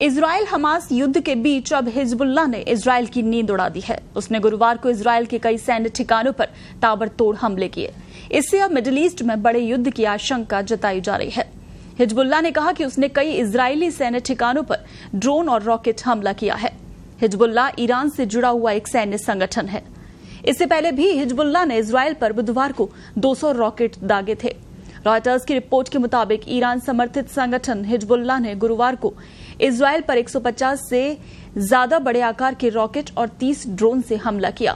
Israel Hamas युद्ध के बीच अब हिजबुल्लाह ने इजराइल की नींद उड़ा दी है। उसने गुरुवार को इजराइल के कई सैन्य ठिकानों पर ताबड़तोड़ हमले किए। इससे अब मिडिल ईस्ट में बड़े युद्ध की आशंका जताई जा रही है। हिजबुल्लाह ने कहा कि उसने कई इजरायली सैन्य ठिकानों पर ड्रोन और रॉकेट हमला किया है। हिजबुल्लाह ईरान से जुड़ा हुआ एक सैन्य संगठन है। इससे पहले भी हिजबुल्लाह ने इजराइल पर बुधवार को 200 रॉकेट दागे थे। रॉयटर्स की रिपोर्ट के मुताबिक ईरान समर्थित संगठन हिजबुल्लाह ने गुरुवार को इजराइल पर 150 से ज्यादा बड़े आकार के रॉकेट और 30 ड्रोन से हमला किया।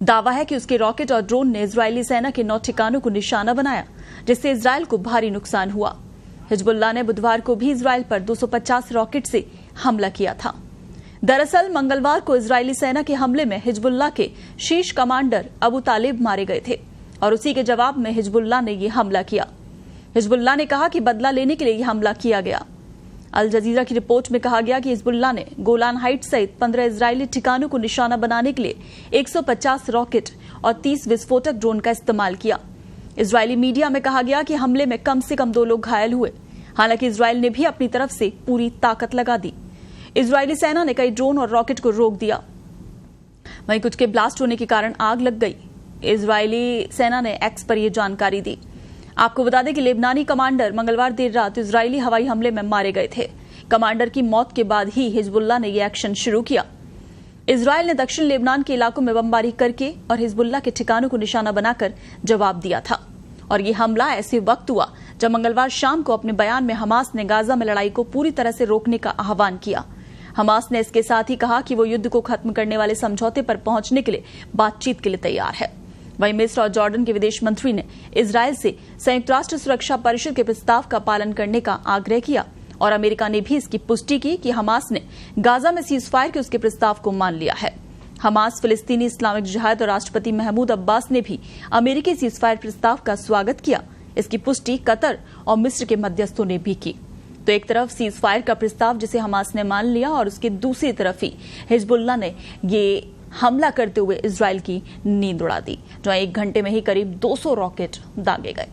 दावा है कि उसके रॉकेट और ड्रोन ने इजरायली सेना के 9 ठिकानों को निशाना बनाया, जिससे इजराइल को भारी नुकसान हुआ। हिजबुल्लाह ने बुधवार को भी इजराइल पर 250 रॉकेट से हमला किया था। दरअसल मंगलवार को इजरायली सेना के हमले में हिजबुल्लाह के शीर्ष कमांडर अबू तालिब मारे गए थे और उसी के जवाब में हिजबुल्लाह ने यह हमला किया। हिजबुल्लाह ने कहा कि बदला लेने के लिए यह हमला किया गया। अल जजीरा की रिपोर्ट में कहा गया कि हिजबुल्लाह ने गोलान हाइट्स सहित 15 इजरायली ठिकानों को निशाना बनाने के लिए 150 रॉकेट और 30 विस्फोटक ड्रोन का इस्तेमाल किया। इजरायली मीडिया में कहा गया कि हमले में कम से कम 2 लोग घायल हुए। हालांकि इजराइल ने भी अपनी तरफ से पूरी ताकत लगा दी। इजरायली सेना ने कई ड्रोन और रॉकेट को रोक दिया। वहीं कुछ के ब्लास्ट होने के कारण आग लग गई। इजरायली सेना ने एक्स पर यह जानकारी दी। आपको बता दें कि लेबनानी कमांडर मंगलवार देर रात इजरायली हवाई हमले में मारे गए थे। कमांडर की मौत के बाद ही हिजबुल्लाह ने यह एक्शन शुरू किया। इजराइल ने दक्षिण लेबनान के इलाकों में बमबारी करके और हिजबुल्लाह के ठिकानों को निशाना बनाकर जवाब दिया था। और यह हमला ऐसे वक्त हुआ जब मंगलवार शाम को अपने बयान में हमास ने गाजा में लड़ाई को पूरी तरह से रोकने का आह्वान किया। हमास ने इसके साथ ही कहा कि वो युद्ध को खत्म करने वाले समझौते पर पहुंचने के लिए बातचीत के लिए तैयार है। वहीं मिस्र और जॉर्डन के विदेश मंत्री ने इजराइल से संयुक्त राष्ट्र सुरक्षा परिषद के प्रस्ताव का पालन करने का आग्रह किया और अमेरिका ने भी इसकी पुष्टि की कि हमास ने गाजा में सीजफायर के उसके प्रस्ताव को मान लिया है। हमास, फिलिस्तीनी इस्लामिक जिहाद और राष्ट्रपति महमूद अब्बास ने भी अमेरिकी सीजफायर प्रस्ताव का स्वागत किया। इसकी पुष्टि कतर और मिस्र के मध्यस्थों ने भी की। तो एक तरफ सीजफायर का प्रस्ताव जिसे हमास ने मान लिया और उसकी दूसरी तरफ ही हिजबुल्लाह ने ये हमला करते हुए इजराइल की नींद उड़ा दी, जहां 1 घंटे में ही करीब 200 रॉकेट दागे गए।